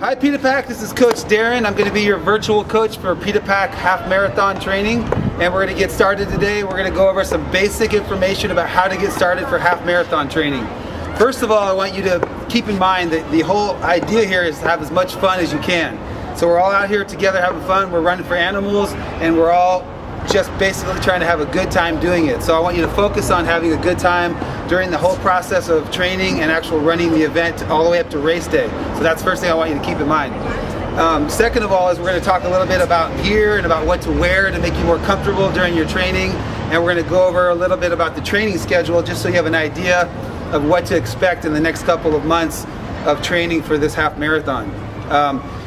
Hi PETA Pack, this is Coach Darren. I'm going to be your virtual coach for PETA Pack half marathon training, and we're going to get started today. We're going to go over some basic information about how to get started for half marathon training. First of all, I want you to keep in mind that the whole idea here is to have as much fun as you can. So we're all out here together having fun, we're running for animals, and we're all just basically trying to have a good time doing it. So I want you to focus on having a good time during the whole process of training and actual running the event all the way up to race day. So that's the first thing I want you to keep in mind. Second of all is we're going to talk a little bit about gear and about what to wear to make you more comfortable during your training, and we're going to go over a little bit about the training schedule just so you have an idea of what to expect in the next couple of months of training for this half marathon.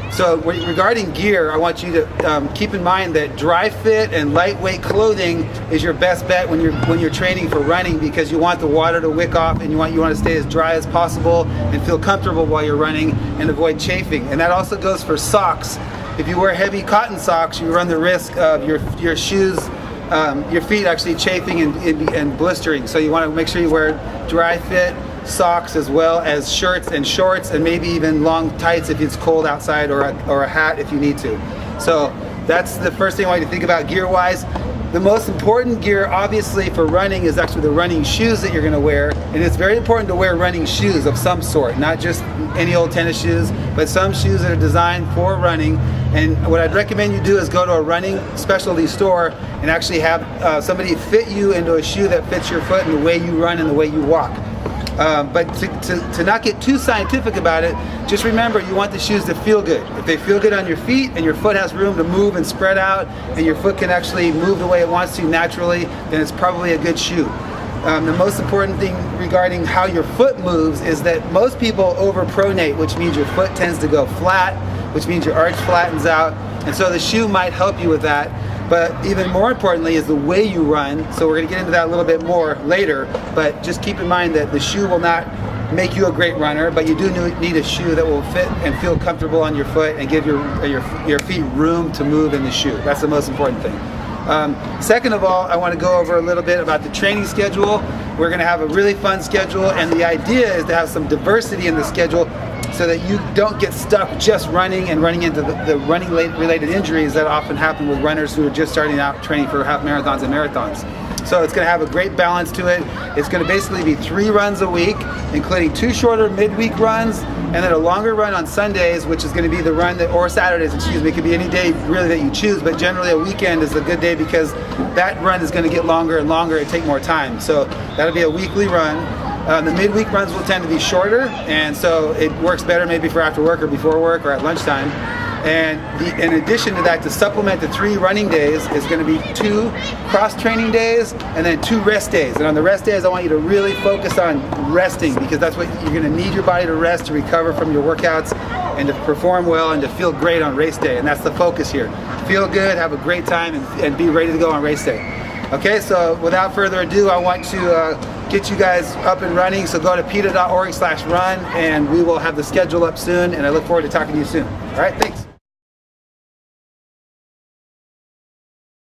So regarding gear, I want you to keep in mind that dry fit and lightweight clothing is your best bet when you're training for running, because you want the water to wick off and you want to stay as dry as possible and feel comfortable while you're running and avoid chafing. And that also goes for socks. If you wear heavy cotton socks, you run the risk of your shoes, your feet actually chafing and blistering. So you want to make sure you wear dry fit socks as well as shirts and shorts, and maybe even long tights if it's cold outside, or a hat if you need to. So that's the first thing I want you to think about gear wise. The most important gear obviously for running is actually the running shoes that you're going to wear, and it's very important to wear running shoes of some sort, not just any old tennis shoes, but some shoes that are designed for running. And what I'd recommend you do is go to a running specialty store and actually have somebody fit you into a shoe that fits your foot and the way you run and the way you walk. But to not get too scientific about it, just remember you want the shoes to feel good. If they feel good on your feet and your foot has room to move and spread out and your foot can actually move the way it wants to naturally, then it's probably a good shoe. The most important thing regarding how your foot moves is that most people overpronate, which means your foot tends to go flat, which means your arch flattens out, and so the shoe might help you with that. But even more importantly is the way you run. So we're going to get into that a little bit more later, but just keep in mind that the shoe will not make you a great runner, but you do need a shoe that will fit and feel comfortable on your foot and give your feet room to move in the shoe. That's the most important thing. Second of all, I want to go over a little bit about the training schedule. We're going to have a really fun schedule, and the idea is to have some diversity in the schedule so that you don't get stuck just running and running into the running related injuries that often happen with runners who are just starting out training for half marathons and marathons. So it's going to have a great balance to it. It's going to basically be 3 runs a week, including 2 shorter midweek runs and then a longer run on Sundays, which is going to be the run that, or Saturdays, excuse me. It could be any day really that you choose, but generally a weekend is a good day because that run is going to get longer and longer and take more time. So that'll be a weekly run. The midweek runs will tend to be shorter, and so it works better maybe for after work or before work or at lunchtime. And in addition to that, to supplement the 3 running days is going to be 2 cross-training days and then 2 rest days. And on the rest days, I want you to really focus on resting, because that's what you're going to need your body to rest, to recover from your workouts and to perform well and to feel great on race day. And that's the focus here. Feel good, have a great time, and be ready to go on race day. Okay, so without further ado, I want to get you guys up and running. So go to PETA.org/run, and we will have the schedule up soon, and I look forward to talking to you soon. All right, thanks.